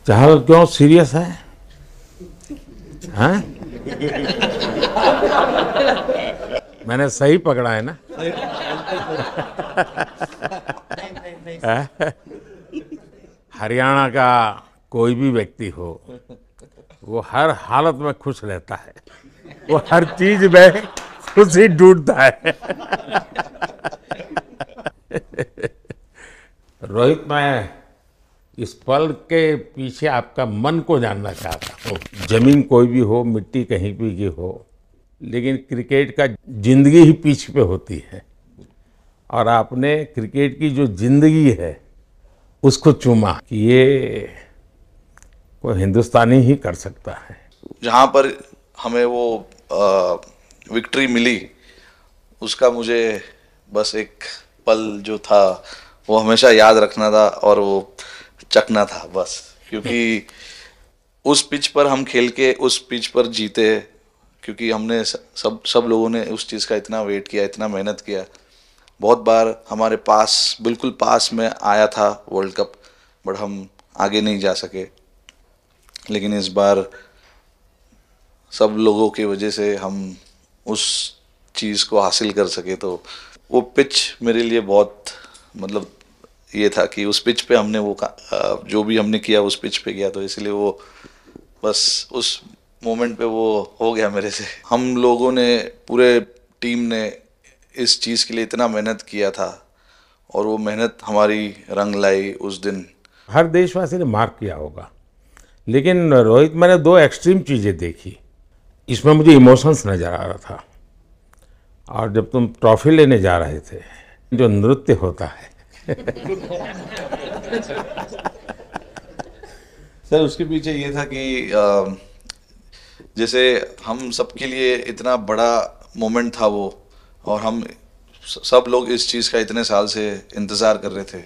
चहल क्यों सीरियस है? हैं? मैंने सही पकड़ा है ना? हरियाणा का कोई भी व्यक्ति हो, वो हर हालत में खुश रहता है, वो हर चीज में खुशी ढूंढता है। रोहित, मैं इस पल के पीछे आपका मन को जानना चाहता हूँ। जमीन कोई भी हो, मिट्टी कहीं भी की हो, लेकिन क्रिकेट का जिंदगी ही पिच पे होती है, और आपने क्रिकेट की जो जिंदगी है उसको चुमा कि ये कोई हिंदुस्तानी ही कर सकता है। जहाँ पर हमें वो विक्ट्री मिली, उसका मुझे बस एक पल जो था वो हमेशा याद रखना था और वो चखना था बस, क्योंकि उस पिच पर हम खेल के उस पिच पर जीते, क्योंकि हमने सब लोगों ने उस चीज़ का इतना वेट किया, इतना मेहनत किया। बहुत बार हमारे पास, बिल्कुल पास में आया था वर्ल्ड कप, बट हम आगे नहीं जा सके। लेकिन इस बार सब लोगों की वजह से हम उस चीज़ को हासिल कर सके। तो वो पिच मेरे लिए बहुत, मतलब ये था कि उस पिच पे हमने वो जो भी हमने किया उस पिच पे किया, तो इसलिए वो बस उस मोमेंट पे वो हो गया मेरे से। हम लोगों ने, पूरे टीम ने इस चीज़ के लिए इतना मेहनत किया था, और वो मेहनत हमारी रंग लाई उस दिन। हर देशवासी ने मार्क किया होगा, लेकिन रोहित, मैंने दो एक्सट्रीम चीजें देखी। इसमें मुझे इमोशंस नजर आ रहा था, और जब तुम ट्रॉफी लेने जा रहे थे, जो नृत्य होता है सर, उसके पीछे ये था कि जैसे हम सबके लिए इतना बड़ा मोमेंट था वो, और हम सब लोग इस चीज़ का इतने साल से इंतज़ार कर रहे थे।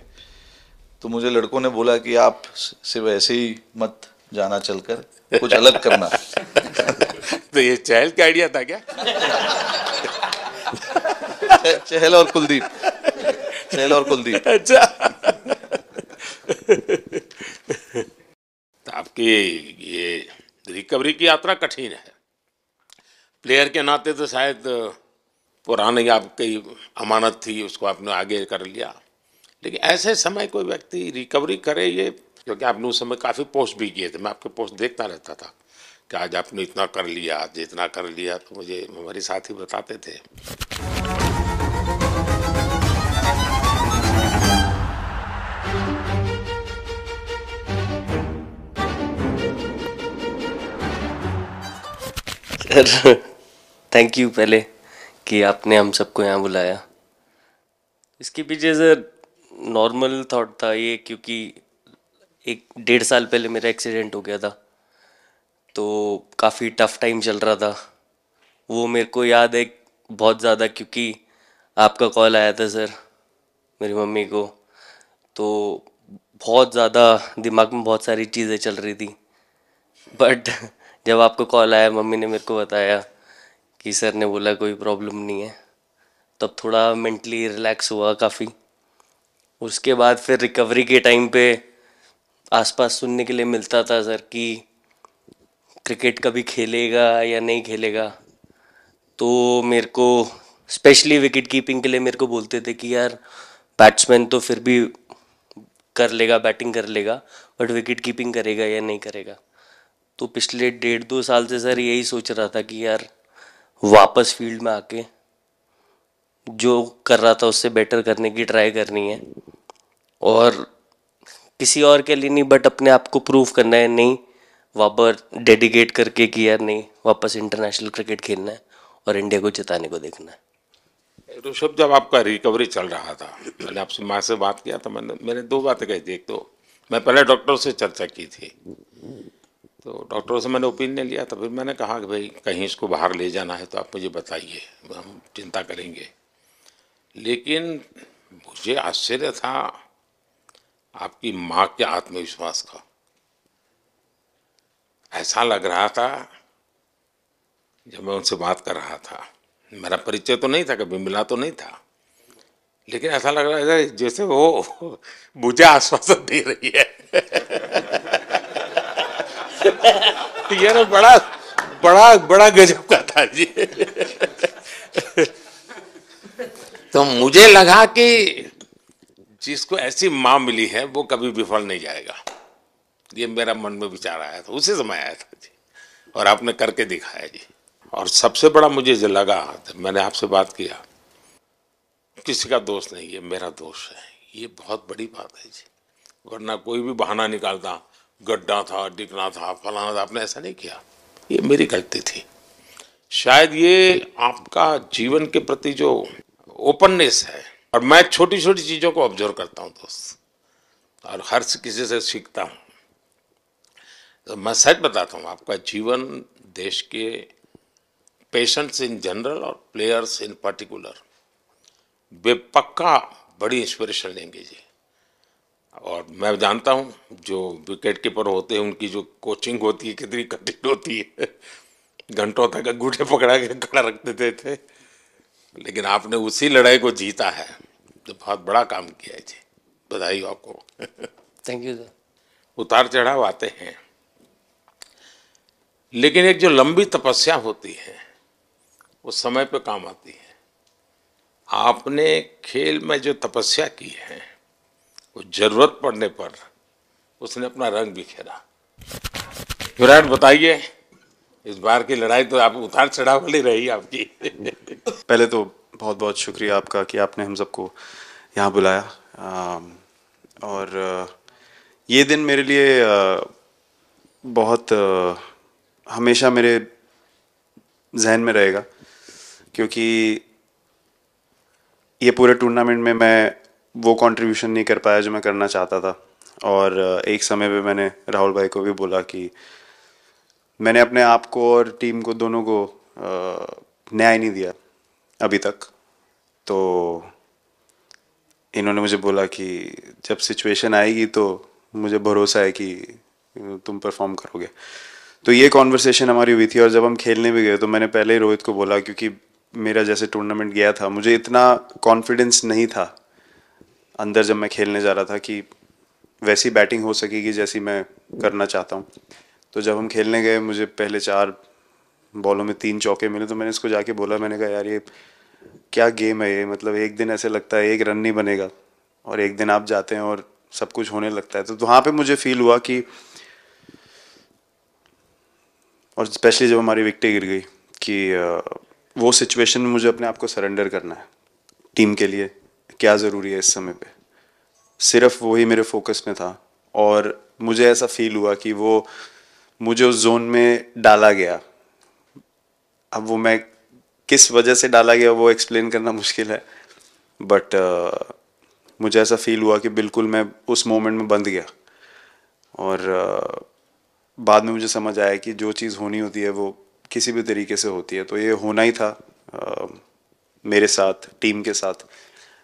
तो मुझे लड़कों ने बोला कि आप सिर्फ ऐसे ही मत जाना, चलकर कुछ अलग करना। तो ये चहल का आइडिया था क्या? चहल और कुलदीप, चहल और कुलदीप। अच्छा। तो आपकी ये रिकवरी की यात्रा कठिन है। प्लेयर के नाते तो शायद पुरानी आपकी अमानत थी, उसको आपने आगे कर लिया, लेकिन ऐसे समय कोई व्यक्ति रिकवरी करे, ये क्योंकि आपने उस समय काफ़ी पोस्ट भी किए थे, मैं आपके पोस्ट देखता रहता था कि आज आपने इतना कर लिया, आज इतना कर लिया, तो मुझे हमारे साथी बताते थे। सर, थैंक यू पहले कि आपने हम सबको यहाँ बुलाया। इसके पीछे सर नॉर्मल थॉट था ये, क्योंकि 1-1.5 साल पहले मेरा एक्सीडेंट हो गया था, तो काफ़ी टफ टाइम चल रहा था। वो मेरे को याद है बहुत ज़्यादा, क्योंकि आपका कॉल आया था सर मेरी मम्मी को, तो बहुत ज़्यादा दिमाग में बहुत सारी चीज़ें चल रही थी। बट जब आपका कॉल आया, मम्मी ने मेरे को बताया कि सर ने बोला कोई प्रॉब्लम नहीं है, तब थोड़ा मेंटली रिलैक्स हुआ काफ़ी। उसके बाद फिर रिकवरी के टाइम पे आसपास सुनने के लिए मिलता था सर कि क्रिकेट कभी खेलेगा या नहीं खेलेगा, तो मेरे को स्पेशली विकेट कीपिंग के लिए मेरे को बोलते थे कि यार बैट्समैन तो फिर भी कर लेगा, बैटिंग कर लेगा, बट विकेट कीपिंग करेगा या नहीं करेगा। तो पिछले 1.5-2 साल से सर यही सोच रहा था कि यार वापस फील्ड में आके जो कर रहा था उससे बेटर करने की ट्राई करनी है, और किसी और के लिए नहीं बट अपने आप को प्रूव करना है, नहीं वापस डेडिकेट करके कि यार नहीं, वापस इंटरनेशनल क्रिकेट खेलना है और इंडिया को जिताने को देखना है। ऋषभ, जब आपका रिकवरी चल रहा था, मैंने आपसे माँ से बात किया था, मैंने दो बातें कही थी। एक तो मैं पहले डॉक्टर से चर्चा की थी, तो डॉक्टरों से मैंने ओपिनियन लिया था, फिर मैंने कहा कि भाई कहीं इसको बाहर ले जाना है तो आप मुझे बताइए, हम चिंता करेंगे। लेकिन मुझे आश्चर्य था आपकी माँ के आत्मविश्वास का। ऐसा लग रहा था, जब मैं उनसे बात कर रहा था, मेरा परिचय तो नहीं था, कभी मिला तो नहीं था, लेकिन ऐसा लग रहा है जैसे वो मुझे आश्वासन दे रही है। ये ना बड़ा बड़ा बड़ा गजब का था जी। तो मुझे लगा कि जिसको ऐसी माँ मिली है वो कभी विफल नहीं जाएगा। ये मेरा मन में विचार आया था, उसी समय आया था जी, और आपने करके दिखाया जी। और सबसे बड़ा मुझे जो लगा, मैंने आपसे बात किया, किसी का दोष नहीं, ये मेरा दोष है, ये बहुत बड़ी बात है जी। वरना कोई भी बहाना निकालता, गड्ढा था, डिगना था, फलाना था, आपने ऐसा नहीं किया, ये मेरी गलती थी। शायद ये आपका जीवन के प्रति जो ओपननेस है, और मैं छोटी छोटी चीजों को ऑब्जर्व करता हूँ दोस्त, और हर किसी से सीखता हूँ। तो मैं सच बताता हूँ, आपका जीवन देश के पेशेंट्स इन जनरल और प्लेयर्स इन पर्टिकुलर वे पक्का बड़ी इंस्पिरेशन लेंगे जी। और मैं जानता हूँ जो विकेट कीपर होते हैं उनकी जो कोचिंग होती है कितनी कठिन होती है, घंटों तक अंगूठे पकड़ा के खड़ा रख देते थे, लेकिन आपने उसी लड़ाई को जीता है, तो बहुत बड़ा काम किया है जी, बधाई हो आपको। Thank you sir. उतार चढ़ाव आते हैं, लेकिन एक जो लंबी तपस्या होती है वो समय पे काम आती है। आपने खेल में जो तपस्या की है वो जरूरत पड़ने पर उसने अपना रंग बिखेरा। विराट, बताइए, इस बार की लड़ाई तो आप उतार चढ़ाव वाली रही आपकी। पहले तो बहुत बहुत शुक्रिया आपका कि आपने हम सबको यहाँ बुलाया, और ये दिन मेरे लिए बहुत हमेशा मेरे जहन में रहेगा, क्योंकि ये पूरे टूर्नामेंट में मैं वो कंट्रीब्यूशन नहीं कर पाया जो मैं करना चाहता था। और एक समय पे मैंने राहुल भाई को भी बोला कि मैंने अपने आप को और टीम को दोनों को न्याय नहीं दिया अभी तक। तो इन्होंने मुझे बोला कि जब सिचुएशन आएगी तो मुझे भरोसा है कि तुम परफॉर्म करोगे। तो ये कॉन्वर्सेशन हमारी हुई थी, और जब हम खेलने भी गए तो मैंने पहले ही रोहित को बोला, क्योंकि मेरा जैसे टूर्नामेंट गया था मुझे इतना कॉन्फिडेंस नहीं था अंदर जब मैं खेलने जा रहा था कि वैसी बैटिंग हो सकेगी जैसी मैं करना चाहता हूँ। तो जब हम खेलने गए मुझे पहले 4 बॉलों में 3 चौके मिले, तो मैंने इसको जाके बोला, मैंने कहा यार ये क्या गेम है ये, मतलब एक दिन ऐसे लगता है 1 रन नहीं बनेगा और एक दिन आप जाते हैं और सब कुछ होने लगता है। तो वहाँ पे मुझे फील हुआ कि, और स्पेशली जब हमारी विकेटें गिर गई, कि वो सिचुएशन में मुझे अपने आप को सरेंडर करना है। टीम के लिए क्या ज़रूरी है इस समय पे, सिर्फ वही मेरे फोकस में था। और मुझे ऐसा फील हुआ कि वो मुझे उस जोन में डाला गया। अब वो मैं किस वजह से डाला गया वो एक्सप्लेन करना मुश्किल है, बट मुझे ऐसा फील हुआ कि बिल्कुल मैं उस मोमेंट में बंध गया। और बाद में मुझे समझ आया कि जो चीज़ होनी होती है वो किसी भी तरीके से होती है। तो ये होना ही था मेरे साथ, टीम के साथ।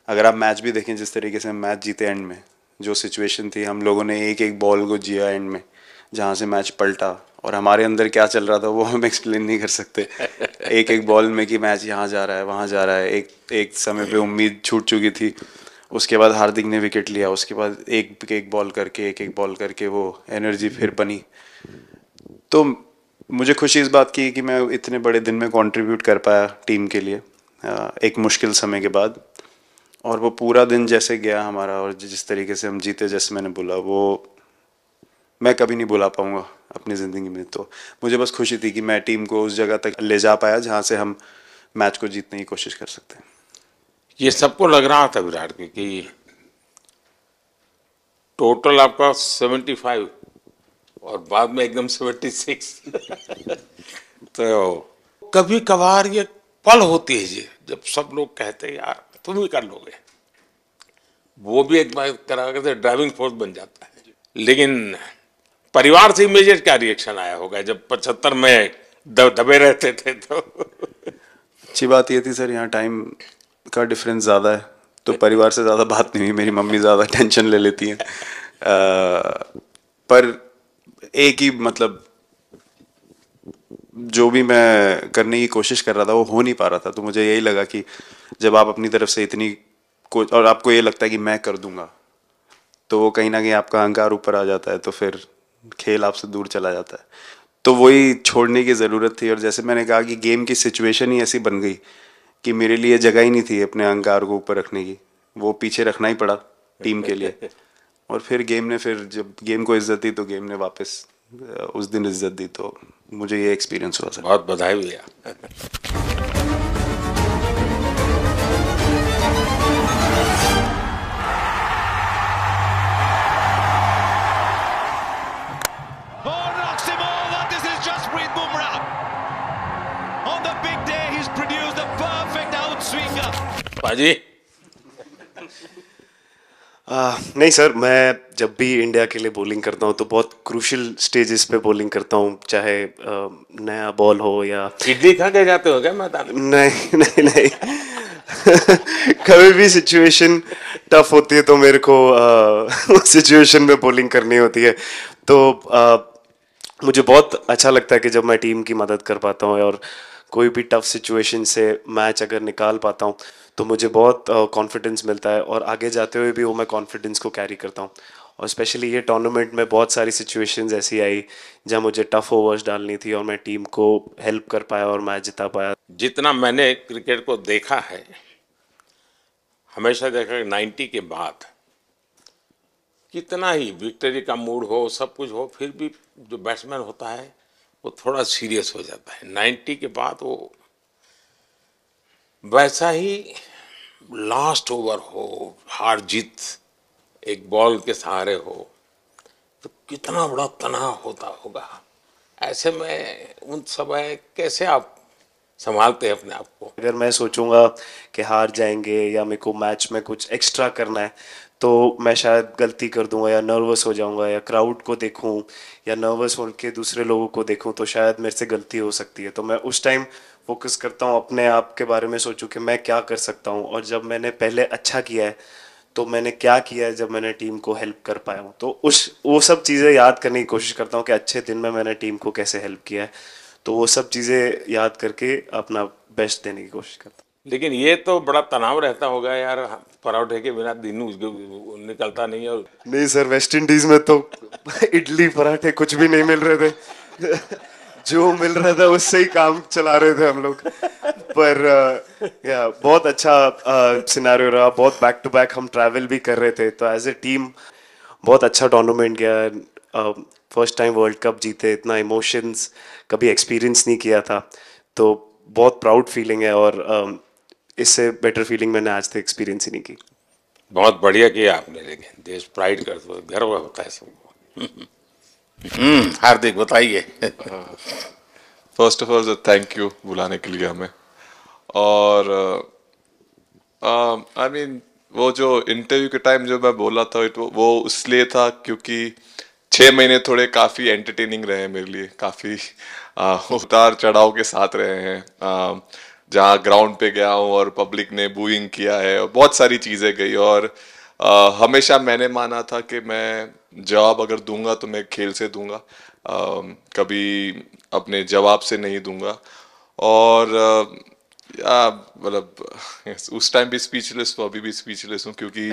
अगर आप मैच भी देखें, जिस तरीके से हम मैच जीते एंड में, जो सिचुएशन थी, हम लोगों ने एक एक बॉल को जिया एंड में, जहाँ से मैच पलटा, और हमारे अंदर क्या चल रहा था वो हम एक्सप्लेन नहीं कर सकते। एक एक बॉल में कि मैच यहाँ जा रहा है वहाँ जा रहा है। एक समय पे उम्मीद छूट चुकी थी, उसके बाद हार्दिक ने विकेट लिया, उसके बाद एक एक बॉल करके वो एनर्जी फिर बनी। तो मुझे खुशी इस बात की कि मैं इतने बड़े दिन में कंट्रीब्यूट कर पाया टीम के लिए एक मुश्किल समय के बाद। और वो पूरा दिन जैसे गया हमारा, और जिस तरीके से हम जीते, जैसे मैंने बोला, वो मैं कभी नहीं भुला पाऊंगा अपनी ज़िंदगी में। तो मुझे बस खुशी थी कि मैं टीम को उस जगह तक ले जा पाया जहाँ से हम मैच को जीतने की कोशिश कर सकते हैं। ये सबको लग रहा था विराट की कि टोटल आपका 75 और बाद में एकदम 76। तो कभी कभार ये पल होती है जी जब सब लोग कहते हैं यार तुम ही कर लोगे, वो भी एक बार करा के ड्राइविंग फोर्स बन जाता है। लेकिन परिवार से इमीडिएट क्या रिएक्शन आया होगा जब 75 में दबे रहते थे? तो अच्छी बात ये थी सर, यहाँ टाइम का डिफरेंस ज़्यादा है, तो परिवार से ज़्यादा बात नहीं हुई। मेरी मम्मी ज़्यादा टेंशन ले लेती हैं। पर एक ही, मतलब जो भी मैं करने की कोशिश कर रहा था वो हो नहीं पा रहा था। तो मुझे यही लगा कि जब आप अपनी तरफ से इतनी और आपको ये लगता है कि मैं कर दूंगा, तो वो कहीं ना कहीं आपका अहंकार ऊपर आ जाता है। तो फिर खेल आपसे दूर चला जाता है। तो वही छोड़ने की ज़रूरत थी, और जैसे मैंने कहा कि गेम की सिचुएशन ही ऐसी बन गई कि मेरे लिए जगह ही नहीं थी अपने अहंकार को ऊपर रखने की, वो पीछे रखना ही पड़ा टीम के लिए। और फिर गेम ने, फिर जब गेम को इज्जत दी तो गेम ने वापस उस दिन इज्जत दी। तो मुझे ये एक्सपीरियंस हुआ सर। बहुत बधाई भैया। Oh, knocks him over. This is Jasprit Bumrah. On the big day, he's produced a perfect outswinger. पाजी नहीं सर, मैं जब भी इंडिया के लिए बॉलिंग करता हूँ तो बहुत क्रूशियल स्टेजेस पे बॉलिंग करता हूँ, चाहे नया बॉल हो या इडली खा के जाते हो क्या मैदान में? नहीं नहीं नहीं कभी भी सिचुएशन टफ होती है तो मेरे को उस सिचुएशन में बॉलिंग करनी होती है। तो मुझे बहुत अच्छा लगता है कि जब मैं टीम की मदद कर पाता हूँ और कोई भी टफ सिचुएशन से मैच अगर निकाल पाता हूँ तो मुझे बहुत कॉन्फिडेंस मिलता है, और आगे जाते हुए भी वो मैं कॉन्फिडेंस को कैरी करता हूँ। और स्पेशली ये टूर्नामेंट में बहुत सारी सिचुएशंस ऐसी आई जहाँ मुझे टफ ओवर्स डालनी थी और मैं टीम को हेल्प कर पाया और मैच जिता पाया। जितना मैंने क्रिकेट को देखा है, हमेशा देखा कि 90 के बाद कितना ही विक्ट्री का मूड हो, सब कुछ हो, फिर भी जो बैट्समैन होता है वो थोड़ा सीरियस हो जाता है। 90 के बाद वो वैसा ही लास्ट ओवर हो, हार जीत एक बॉल के सहारे हो, तो कितना बड़ा तनाव होता होगा। ऐसे में उन समय कैसे आप संभालते हैं अपने आप को? अगर मैं सोचूंगा कि हार जाएंगे या मेरे को मैच में कुछ एक्स्ट्रा करना है तो मैं शायद गलती कर दूंगा या नर्वस हो जाऊंगा, या क्राउड को देखूं या नर्वस होकर दूसरे लोगों को देखूं तो शायद मेरे से गलती हो सकती है। तो मैं उस टाइम फोकस करता हूं, अपने आप के बारे में सोचूं कि मैं क्या कर सकता हूं, और जब मैंने पहले अच्छा किया है तो मैंने क्या किया है जब मैंने टीम को हेल्प कर पाया हूँ। तो वो सब चीज़ें याद करने की कोशिश करता हूँ कि अच्छे दिन में मैंने टीम को कैसे हेल्प किया है, तो वो सब चीज़ें याद करके अपना बेस्ट देने की कोशिश करता हूँ। लेकिन ये तो बड़ा तनाव रहता होगा यार, पराठे के बिना दिन निकलता नहीं। और नहीं सर, वेस्ट इंडीज में तो इडली पराठे कुछ भी नहीं मिल रहे थे जो मिल रहा था उससे ही काम चला रहे थे हम लोग। पर या बहुत अच्छा सिनेरियो रहा, बहुत बैक टू बैक हम ट्रैवल भी कर रहे थे, तो एज ए टीम बहुत अच्छा टूर्नामेंट गया। फर्स्ट टाइम वर्ल्ड कप जीते, इतना इमोशंस कभी एक्सपीरियंस नहीं किया था, तो बहुत प्राउड फीलिंग है, और इससे बेटर फीलिंग मैंने आज तक एक्सपीरियंस ही नहीं की। बहुत बढ़िया किया आपने, लेकिन देश प्राइड करते हो, गर्व होता है सबको। हार्दिक बताइए। First of all thank you बुलाने के लिए हमें। और आई मीन वो जो इंटरव्यू के टाइम जो मैं बोला था वो इसलिए था क्योंकि 6 महीने थोड़े काफ़ी एंटरटेनिंग रहे हैं मेरे लिए, काफ़ी उतार चढ़ाव के साथ रहे हैं। जहाँ ग्राउंड पे गया हूँ और पब्लिक ने बूइंग किया है और बहुत सारी चीज़ें गई, और हमेशा मैंने माना था कि मैं जवाब अगर दूंगा तो मैं खेल से दूंगा, कभी अपने जवाब से नहीं दूंगा। और मतलब उस टाइम भी स्पीचलेस हूँ, अभी भी स्पीचलेस हूँ, क्योंकि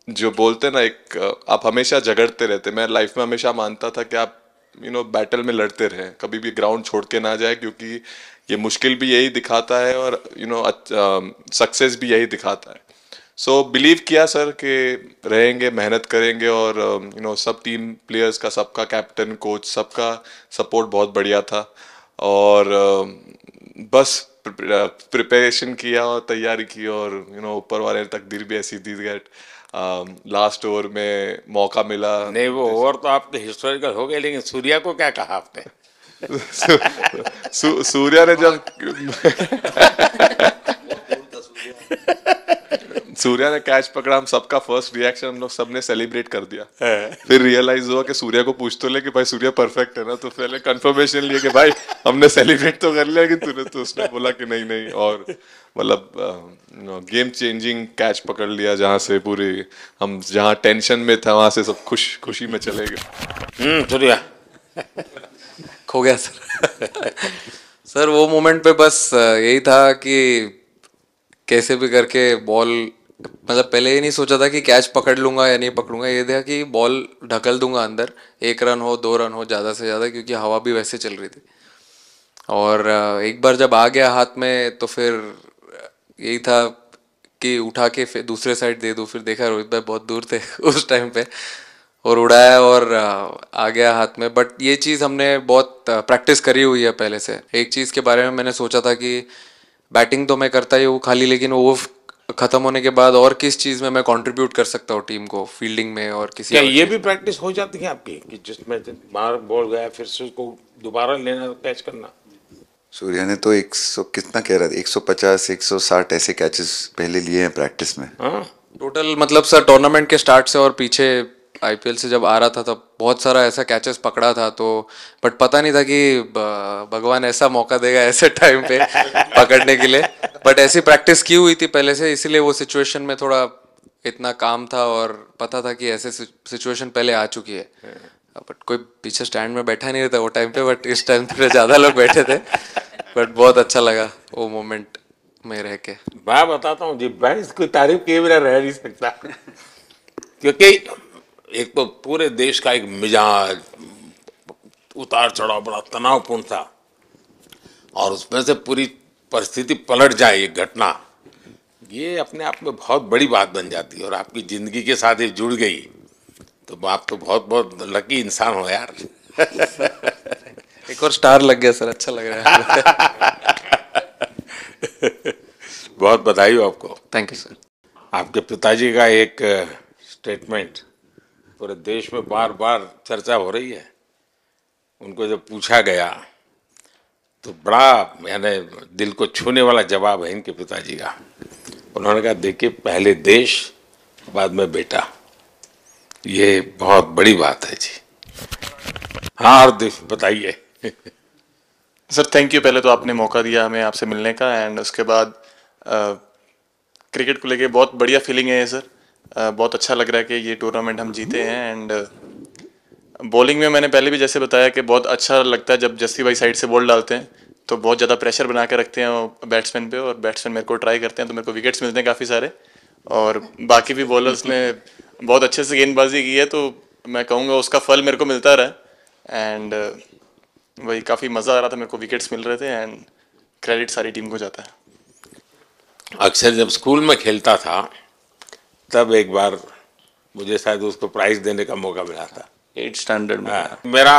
जो बोलते ना एक आप हमेशा झगड़ते रहते। मैं लाइफ में हमेशा मानता था कि आप बैटल में लड़ते रहें, कभी भी ग्राउंड छोड़ के ना जाए, क्योंकि ये मुश्किल भी यही दिखाता है और सक्सेस भी यही दिखाता है। सो बिलीव किया सर कि रहेंगे, मेहनत करेंगे, और सब टीम प्लेयर्स का, सबका कैप्टन कोच सबका सपोर्ट बहुत बढ़िया था, और बस प्रिपरेशन किया और तैयारी की, और ऊपर वाले तकदीर भी ऐसी दी दैट लास्ट ओवर में मौका मिला। नहीं, वो ओवर तो आपके हिस्टोरिकल हो गए, लेकिन सूर्या को क्या कहा आपने? सूर्या ने जब सूर्या ने कैच पकड़ा, हम सबका फर्स्ट रिएक्शन हम लोग सबने सेलिब्रेट कर दिया। फिर रियलाइज हुआ कि सूर्या को पूछ तो ले कि भाई सूर्या परफेक्ट है ना, तो पहले कंफर्मेशन लिए कि भाई हमने सेलिब्रेट तो कर लिया, कि तूने तो उसने बोला कि नहीं नहीं, और मतलब गेम चेंजिंग कैच पकड़ लिया, जहाँ से पूरी हम जहाँ टेंशन में था वहां से सब खुशी में चले गए। सूर्या खो गया सर। सर वो मोमेंट पे बस यही था कि कैसे भी करके बॉल मतलब पहले ये नहीं सोचा था कि कैच पकड़ लूंगा या नहीं पकड़ूंगा, ये था कि बॉल ढकल दूंगा अंदर, 1 रन हो 2 रन हो ज़्यादा से ज़्यादा, क्योंकि हवा भी वैसे चल रही थी। और एक बार जब आ गया हाथ में तो फिर यही था कि उठा के फिर दूसरे साइड दे दूँ। फिर देखा रोहित भाई बहुत दूर थे उस टाइम पे, और उड़ाया और आ गया हाथ में। बट ये चीज़ हमने बहुत प्रैक्टिस करी हुई है पहले से। एक चीज़ के बारे में मैंने सोचा था कि बैटिंग तो मैं करता ही हूँ खाली, लेकिन वो ख़त्म होने के बाद और किस चीज़ में मैं कंट्रीब्यूट कर सकता हूँ टीम को, फील्डिंग में और किसी क्या और ये चीज़ भी में। प्रैक्टिस हो जाती है आपकी कि जिसमें बाहर बॉल गया फिर से उसको दोबारा लेना, कैच करना? सूर्या ने तो 100 कितना कह रहा था, 150 160 ऐसे कैचेस पहले लिए हैं प्रैक्टिस में। हाँ, टोटल मतलब सर टूर्नामेंट के स्टार्ट से और पीछे आईपीएल से जब आ रहा था तब बहुत सारा ऐसा कैचेस पकड़ा था। तो बट पता नहीं था कि भगवान ऐसा मौका देगा ऐसे टाइम पे पकड़ने के लिए। बट ऐसी प्रैक्टिस की हुई थी पहले से, इसीलिए वो सिचुएशन में थोड़ा इतना काम था और पता था कि ऐसे सिचुएशन पहले आ चुकी है। बट कोई पीछे स्टैंड में बैठा नहीं रहता वो टाइम पे, बट इस टाइम पे ज़्यादा लोग बैठे थे। बट बहुत अच्छा लगा वो मोमेंट में रह के। मैं बताता हूँ जी, मैं इसकी तारीफ किए बिना रह नहीं सकता क्योंकि एक तो पूरे देश का एक मिजाज, उतार चढ़ाव बड़ा तनावपूर्ण था, और उसमें से पूरी परिस्थिति पलट जाए, एक घटना, ये अपने आप में बहुत बड़ी बात बन जाती है। और आपकी जिंदगी के साथ ये जुड़ गई तो आप तो बहुत बहुत लकी इंसान हो यार। एक और स्टार लग गया सर, अच्छा लग रहा है। बहुत बधाई हो आपको। Thank you sir. आपके पिताजी का एक स्टेटमेंट पूरे देश में बार बार चर्चा हो रही है। उनको जब पूछा गया तो बड़ा यानी दिल को छूने वाला जवाब है इनके पिताजी का। उन्होंने कहा, देखिए पहले देश बाद में बेटा, ये बहुत बड़ी बात है जी। हाँ, और बताइए। सर थैंक यू, पहले तो आपने मौका दिया हमें आपसे मिलने का, एंड उसके बाद क्रिकेट को लेके बहुत बढ़िया फीलिंग है सर। बहुत अच्छा लग रहा है कि ये टूर्नामेंट हम जीते हैं। एंड बॉलिंग में मैंने पहले भी जैसे बताया कि बहुत अच्छा लगता है जब जस्सी भाई साइड से बॉल डालते हैं, तो बहुत ज़्यादा प्रेशर बना के रखते हैं बैट्समैन पे, और बैट्समैन मेरे को ट्राई करते हैं तो मेरे को विकेट्स मिलते हैं काफ़ी सारे। और बाकी भी बॉलर्स ने बहुत अच्छे से गेंदबाजी की है, तो मैं कहूँगा उसका फल मेरे को मिलता रहा। एंड वही काफ़ी मज़ा आ रहा था, मेरे को विकेट्स मिल रहे थे, एंड क्रेडिट सारी टीम को जाता है। अक्सर जब स्कूल में खेलता था तब एक बार मुझे शायद उसको प्राइज देने का मौका मिला था 8th स्टैंडर्ड में। मेरा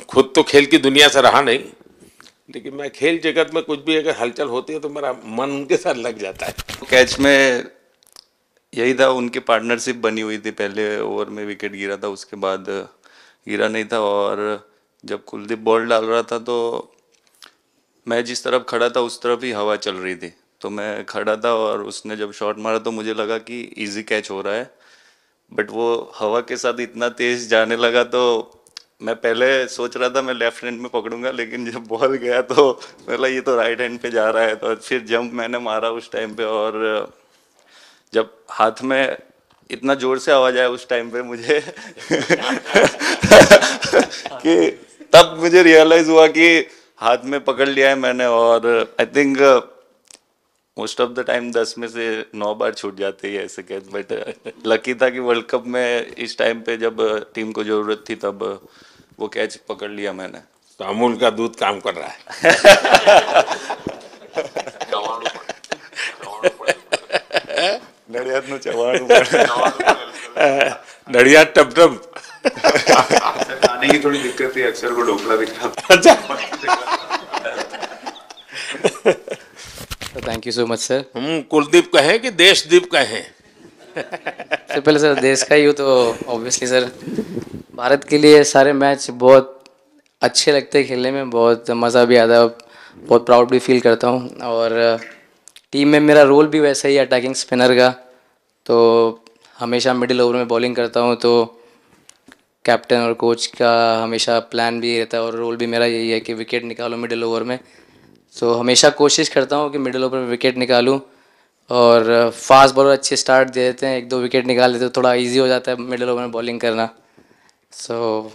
खुद तो खेल की दुनिया से रहा नहीं, लेकिन मैं खेल जगत में कुछ भी अगर हलचल होती है तो मेरा मन उनके साथ लग जाता है। कैच में यही था, उनकी पार्टनरशिप बनी हुई थी। पहले ओवर में विकेट गिरा था, उसके बाद गिरा नहीं था। और जब कुलदीप बॉल डाल रहा था तो मैं जिस तरफ खड़ा था उस तरफ ही हवा चल रही थी, तो मैं खड़ा था और उसने जब शॉट मारा तो मुझे लगा कि इजी कैच हो रहा है। बट वो हवा के साथ इतना तेज जाने लगा तो मैं पहले सोच रहा था मैं लेफ्ट हैंड में पकड़ूंगा, लेकिन जब बॉल गया तो बोला ये तो राइट हैंड पे जा रहा है। तो फिर जंप मैंने मारा उस टाइम पे, और जब हाथ में इतना जोर से आवाज आया उस टाइम पे मुझे कि तब मुझे रियलाइज हुआ कि हाथ में पकड़ लिया है मैंने। और I think most of the time 10 में से 9 बार छूट जाते हैं ऐसे कैच। बट लकी था कि वर्ल्ड कप में इस टाइम पे जब टीम को जरूरत थी तब वो कैच पकड़ लिया मैंने। तो अमूल का दूध काम कर रहा है। नड़ियाद नु चवाणु नड़िया टप टप। खाने की थोड़ी दिक्कत थी, अक्सर को ढोकला भी खाता। अच्छा, thank you so much sir. हम कुलदीप कहें कि देशदीप कहें? सबसे पहले सर देश का ही हो तो ऑब्वियसली सर भारत के लिए सारे मैच बहुत अच्छे लगते हैं खेलने में, बहुत मज़ा भी आता है, बहुत प्राउड भी फील करता हूँ। और टीम में मेरा रोल भी वैसा ही है अटैकिंग स्पिनर का, तो हमेशा मिडिल ओवर में बॉलिंग करता हूँ। तो कैप्टन और कोच का हमेशा प्लान भी रहता है और रोल भी मेरा यही है कि विकेट निकालो मिडिल ओवर में। सो हमेशा कोशिश करता हूँ कि मिडिल ओवर में विकेट निकालूँ, और फास्ट बॉलर अच्छे स्टार्ट दे देते हैं, 1-2 विकेट निकाल देते तो थोड़ा इजी हो जाता है मिडिल ओवर में बॉलिंग करना। सो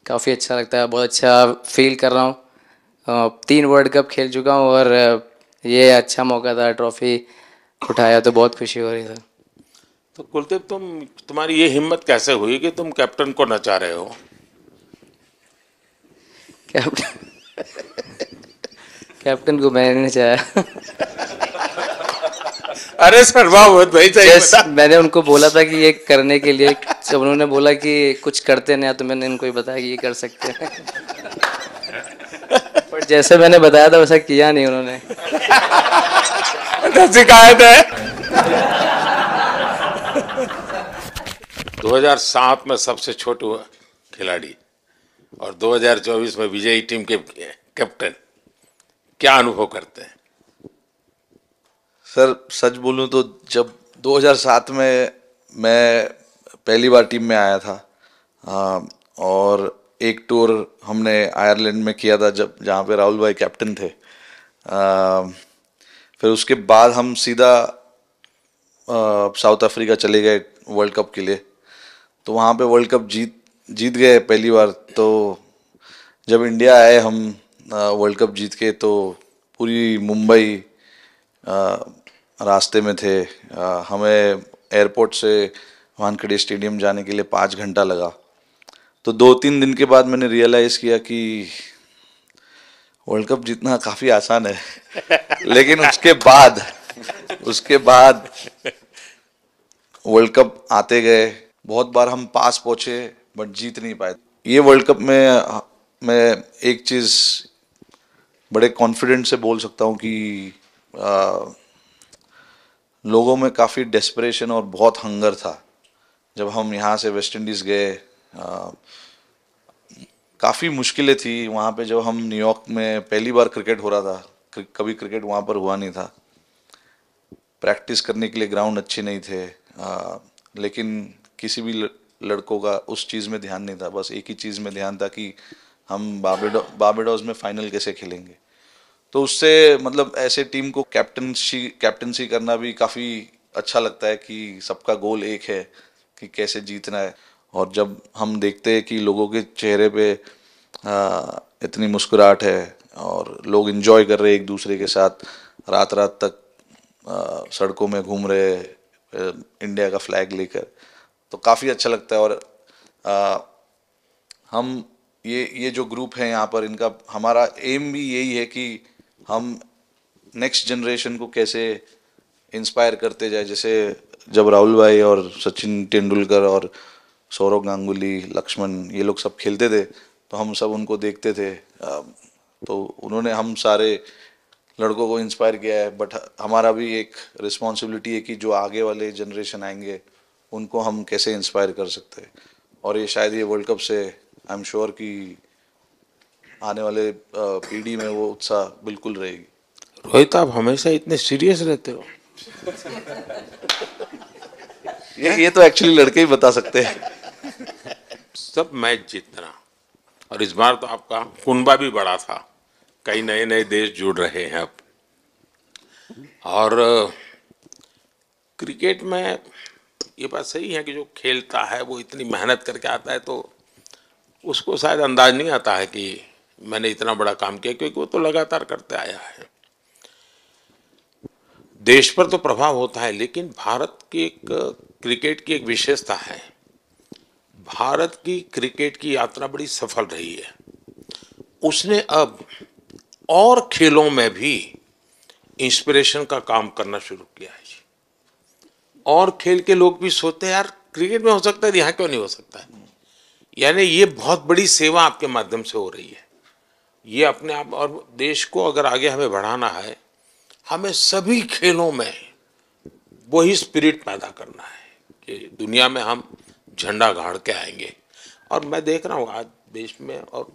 काफ़ी अच्छा लगता है, बहुत अच्छा फील कर रहा हूँ। 3 वर्ल्ड कप खेल चुका हूँ और ये अच्छा मौका था, ट्रॉफी उठाया तो बहुत खुशी हो रही है। तो कुलदीप, तुम्हारी ये हिम्मत कैसे हुई कि तुम कैप्टन को नचा रहे हो? कैप्टन को मैंने नहीं चाहा। अरे सर वाह, भाई जैसे मैंने उनको बोला था कि ये करने के लिए, जब उन्होंने बोला कि कुछ करते नहीं तो मैंने इनको ही बताया कि ये कर सकते हैं। पर जैसे मैंने बताया था वैसा किया नहीं उन्होंने। शिकायत है। 2007 में सबसे छोटे खिलाड़ी और 2024 में विजयी टीम के कैप्टन, क्या अनुभव करते हैं? सर सच बोलूं तो जब 2007 में मैं पहली बार टीम में आया था, और एक टूर हमने आयरलैंड में किया था जहाँ पे राहुल भाई कैप्टन थे। फिर उसके बाद हम सीधा साउथ अफ्रीका चले गए वर्ल्ड कप के लिए। तो वहाँ पे वर्ल्ड कप जीत गए पहली बार। तो जब इंडिया आए हम वर्ल्ड कप जीत के, तो पूरी मुंबई रास्ते में थे। हमें एयरपोर्ट से वानखेड़े स्टेडियम जाने के लिए 5 घंटा लगा। तो 2-3 दिन के बाद मैंने रियलाइज़ किया कि वर्ल्ड कप जीतना काफ़ी आसान है। लेकिन उसके बाद वर्ल्ड कप आते गए, बहुत बार हम पास पहुँचे बट जीत नहीं पाए। ये वर्ल्ड कप में मैं एक चीज़ बड़े कॉन्फिडेंट से बोल सकता हूँ कि लोगों में काफ़ी डेस्परेशन और बहुत हंगर था। जब हम यहाँ से वेस्ट इंडीज़ गए, काफ़ी मुश्किलें थी वहाँ पे। जब हम न्यूयॉर्क में पहली बार क्रिकेट हो रहा था, कभी क्रिकेट वहाँ पर हुआ नहीं था। प्रैक्टिस करने के लिए ग्राउंड अच्छे नहीं थे, लेकिन किसी भी लड़कों का उस चीज़ में ध्यान नहीं था। बस एक ही चीज़ में ध्यान था कि हम बारबाडोस में फाइनल कैसे खेलेंगे। तो उससे मतलब ऐसे टीम को कैप्टनसी करना भी काफ़ी अच्छा लगता है कि सबका गोल एक है कि कैसे जीतना है। और जब हम देखते हैं कि लोगों के चेहरे पे इतनी मुस्कुराहट है और लोग एंजॉय कर रहे हैं एक दूसरे के साथ, रात रात तक सड़कों में घूम रहे इंडिया का फ्लैग लेकर, तो काफ़ी अच्छा लगता है। और हम ये जो ग्रुप है यहाँ पर, इनका हमारा एम भी यही है कि हम नेक्स्ट जनरेशन को कैसे इंस्पायर करते जाए। जैसे जब राहुल भाई और सचिन तेंदुलकर और सौरव गांगुली, लक्ष्मण, ये लोग सब खेलते थे तो हम सब उनको देखते थे। तो उन्होंने हम सारे लड़कों को इंस्पायर किया है। बट हमारा भी एक रिस्पॉन्सिबिलिटी है कि जो आगे वाले जनरेशन आएंगे उनको हम कैसे इंस्पायर कर सकते हैं। और ये शायद ये वर्ल्ड कप से आई एम श्योर कि आने वाले पीढ़ी में वो उत्साह बिल्कुल रहेगी। रोहित, आप हमेशा इतने सीरियस रहते हो। ये तो एक्चुअली लड़के ही बता सकते हैं। सब मैच जीतना, और इस बार तो आपका कुनबा भी बड़ा था, कई नए नए देश जुड़ रहे हैं अब। और क्रिकेट में ये बात सही है कि जो खेलता है वो इतनी मेहनत करके आता है, तो उसको शायद अंदाज नहीं आता है कि मैंने इतना बड़ा काम किया, क्योंकि वो तो लगातार करते आया है। देश पर तो प्रभाव होता है, लेकिन भारत की एक क्रिकेट की एक विशेषता है, भारत की क्रिकेट की यात्रा बड़ी सफल रही है। उसने अब और खेलों में भी इंस्पिरेशन का काम करना शुरू किया है। और खेल के लोग भी सोचते हैं यार क्रिकेट में हो सकता है, यहाँ क्यों नहीं हो सकता है। यानी ये बहुत बड़ी सेवा आपके माध्यम से हो रही है। ये अपने आप, और देश को अगर आगे हमें बढ़ाना है, हमें सभी खेलों में वही स्पिरिट पैदा करना है कि दुनिया में हम झंडा गाड़ के आएंगे। और मैं देख रहा हूँ आज देश में और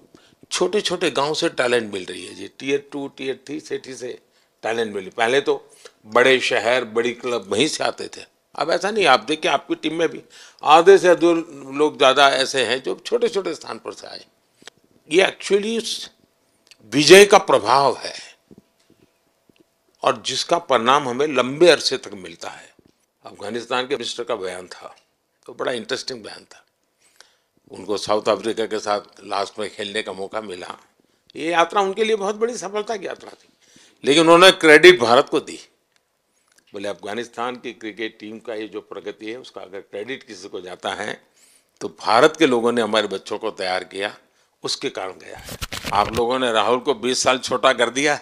छोटे छोटे गांव से टैलेंट मिल रही है जी। टियर 2 टियर 3 सिटी से टैलेंट मिली। पहले तो बड़े शहर बड़ी क्लब वहीं से आते थे, अब ऐसा नहीं। आप देखिए आपकी टीम में भी आधे से अधिक लोग ज़्यादा ऐसे हैं जो छोटे छोटे स्थान पर से आए। ये एक्चुअली विजय का प्रभाव है और जिसका परिणाम हमें लंबे अरसे तक मिलता है। अफगानिस्तान के मिनिस्टर का बयान था तो बड़ा इंटरेस्टिंग बयान था। उनको साउथ अफ्रीका के साथ लास्ट में खेलने का मौका मिला। ये यात्रा उनके लिए बहुत बड़ी सफलता की यात्रा थी, लेकिन उन्होंने क्रेडिट भारत को दी बोले अफगानिस्तान की क्रिकेट टीम का ये जो प्रगति है उसका अगर क्रेडिट किसी को जाता है तो भारत के लोगों ने हमारे बच्चों को तैयार किया, उसके कारण गया है। आप लोगों ने राहुल को 20 साल छोटा कर दिया।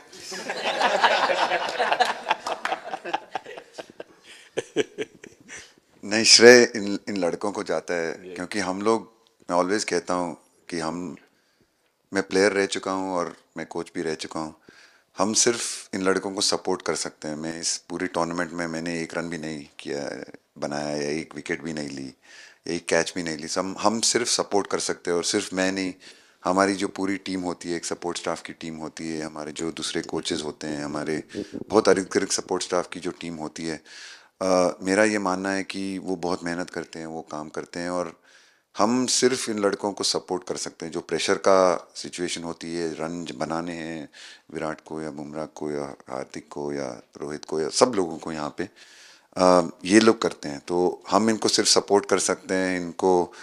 नहीं, श्रेय इन लड़कों को जाता है, क्योंकि हम लोग, मैं ऑलवेज कहता हूँ कि मैं प्लेयर रह चुका हूँ और मैं कोच भी रह चुका हूँ। हम सिर्फ इन लड़कों को सपोर्ट कर सकते हैं। मैं इस पूरी टूर्नामेंट में मैंने एक रन भी नहीं किया, बनाया, या एक विकेट भी नहीं ली, या एक कैच भी नहीं ली। हम सिर्फ सपोर्ट कर सकते हैं, और सिर्फ मैं नहीं, हमारी जो पूरी टीम होती है, एक सपोर्ट स्टाफ की टीम होती है, हमारे जो दूसरे कोचेज़ होते हैं, हमारे बहुत अधिक सपोर्ट स्टाफ की जो टीम होती है, मेरा ये मानना है कि वो बहुत मेहनत करते हैं, वो काम करते हैं, और हम सिर्फ इन लड़कों को सपोर्ट कर सकते हैं। जो प्रेशर का सिचुएशन होती है, रन बनाने हैं विराट को या बुमराह को या हार्दिक को या रोहित को या सब लोगों को यहाँ पे, ये लोग करते हैं। तो हम इनको सिर्फ सपोर्ट कर सकते हैं, इनको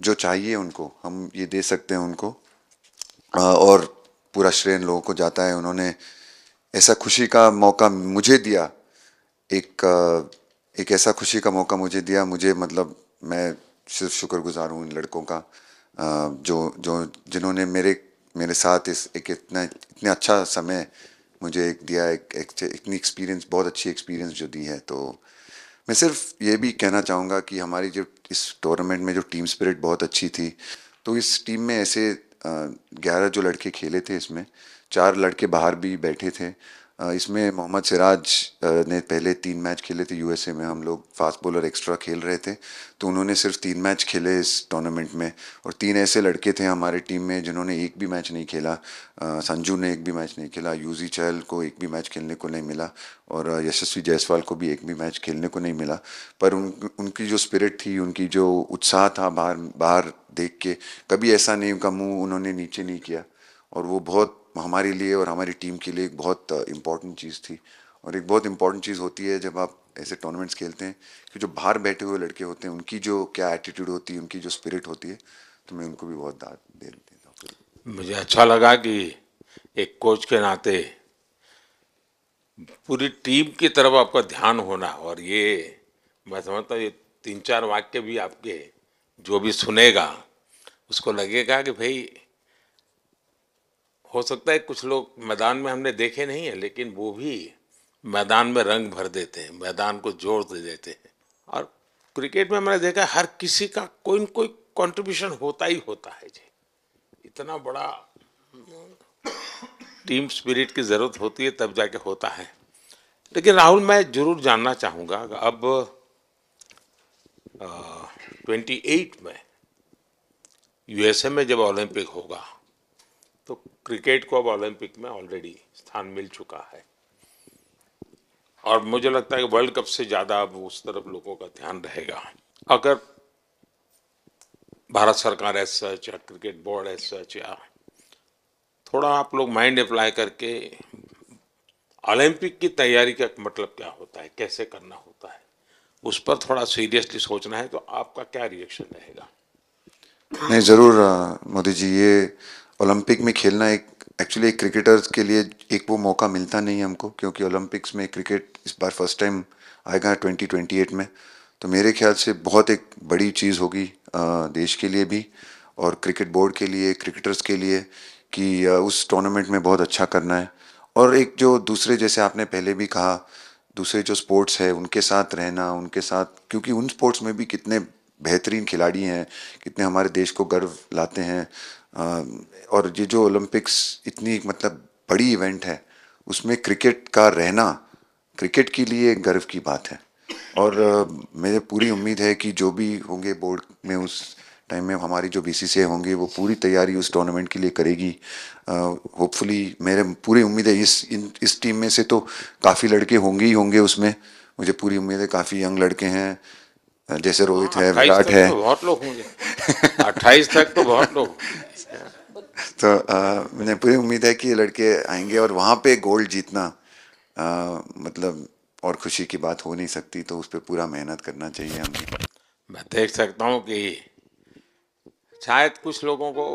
जो चाहिए उनको हम ये दे सकते हैं उनको, और पूरा श्रेय इन लोगों को जाता है। उन्होंने ऐसा खुशी का मौका मुझे दिया, एक ऐसा खुशी का मौका मुझे दिया। मुझे मतलब मैं सिर्फ शुक्रगुजार हूँ इन लड़कों का, जिन्होंने मेरे साथ इतने अच्छा समय मुझे दिया, इतनी एक्सपीरियंस, बहुत अच्छी एक्सपीरियंस जो दी है। तो मैं सिर्फ ये भी कहना चाहूँगा कि हमारी जो इस टूर्नामेंट में जो टीम स्पिरिट बहुत अच्छी थी। तो इस टीम में ऐसे 11 जो लड़के खेले थे, इसमें 4 लड़के बाहर भी बैठे थे। इसमें मोहम्मद सिराज ने पहले 3 मैच खेले थे यूएसए में, हम लोग फास्ट बॉलर एक्स्ट्रा खेल रहे थे, तो उन्होंने सिर्फ 3 मैच खेले इस टूर्नामेंट में। और 3 ऐसे लड़के थे हमारे टीम में जिन्होंने एक भी मैच नहीं खेला। संजू ने एक भी मैच नहीं खेला, यूजी चहल को एक भी मैच खेलने को नहीं मिला, और यशस्वी जायसवाल को भी एक भी मैच खेलने को नहीं मिला। पर उनकी जो स्पिरिट थी, उनकी जो उत्साह था बाहर देख के, कभी ऐसा नहीं, उनका मुँह उन्होंने नीचे नहीं किया, और वो बहुत हमारे लिए और हमारी टीम के लिए एक बहुत इम्पॉर्टेंट चीज़ थी। और एक बहुत इम्पॉर्टेंट चीज़ होती है जब आप ऐसे टूर्नामेंट्स खेलते हैं कि जो बाहर बैठे हुए लड़के होते हैं, उनकी जो क्या एटीट्यूड होती है, उनकी जो स्पिरिट होती है, तो मैं उनको भी बहुत दाद दे देता हूँ। मुझे अच्छा लगा कि एक कोच के नाते पूरी टीम की तरफ आपका ध्यान होना, और ये मैं समझता हूँ ये 3-4 वाक्य भी आपके जो भी सुनेगा उसको लगेगा कि भाई, हो सकता है कुछ लोग मैदान में हमने देखे नहीं है, लेकिन वो भी मैदान में रंग भर देते हैं, मैदान को जोड़ दे देते हैं। और क्रिकेट में मैंने देखा हर किसी का कोई न कोई कंट्रीब्यूशन होता ही होता है जी। इतना बड़ा टीम स्पिरिट की ज़रूरत होती है, तब जाके होता है। लेकिन राहुल, मैं जरूर जानना चाहूँगा, अब 28 में यूएसए में जब ओलंपिक होगा, तो क्रिकेट को अब ओलंपिक में ऑलरेडी स्थान मिल चुका है, और मुझे लगता है कि वर्ल्ड कप से ज़्यादा अब उस तरफ लोगों का ध्यान रहेगा। अगर भारत सरकार एज सच या क्रिकेट बोर्ड एज सच, या थोड़ा आप लोग माइंड अप्लाई करके ओलंपिक की तैयारी का मतलब क्या होता है, कैसे करना होता है, उस पर थोड़ा सीरियसली सोचना है, तो आपका क्या रिएक्शन रहेगा? नहीं, ज़रूर मोदी जी, ये ओलंपिक में खेलना एक्चुअली एक क्रिकेटर्स के लिए एक वो मौका मिलता नहीं है हमको, क्योंकि ओलंपिक्स में क्रिकेट इस बार फर्स्ट टाइम आएगा 2028 में। तो मेरे ख्याल से बहुत एक बड़ी चीज़ होगी देश के लिए भी, और क्रिकेट बोर्ड के लिए, क्रिकेटर्स के लिए, कि उस टूर्नामेंट में बहुत अच्छा करना है। और एक जो दूसरे, जैसे आपने पहले भी कहा, दूसरे जो स्पोर्ट्स है उनके साथ रहना, उनके साथ, क्योंकि उन स्पोर्ट्स में भी कितने बेहतरीन खिलाड़ी हैं, कितने हमारे देश को गर्व लाते हैं। और ये जो ओलंपिक्स इतनी मतलब बड़ी इवेंट है, उसमें क्रिकेट का रहना क्रिकेट के लिए गर्व की बात है। और मेरे पूरी उम्मीद है कि जो भी होंगे बोर्ड में उस टाइम में, हमारी जो बीसीसीआई होंगे, वो पूरी तैयारी उस टूर्नामेंट के लिए करेगी। होपफुली मेरे पूरी उम्मीद है इस टीम में से तो काफ़ी लड़के होंगे ही होंगे उसमें, मुझे पूरी उम्मीद है। काफ़ी यंग लड़के हैं, जैसे रोहित है, विराट है, तो बहुत लोग होंगे 28 तक तो बहुत लोग। तो मुझे पूरी उम्मीद है कि ये लड़के आएंगे, और वहाँ पे गोल्ड जीतना मतलब और खुशी की बात हो नहीं सकती, तो उस पर पूरा मेहनत करना चाहिए हमें। मैं देख सकता हूँ कि शायद कुछ लोगों को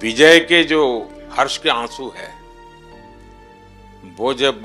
विजय के जो हर्ष के आंसू है, वो जब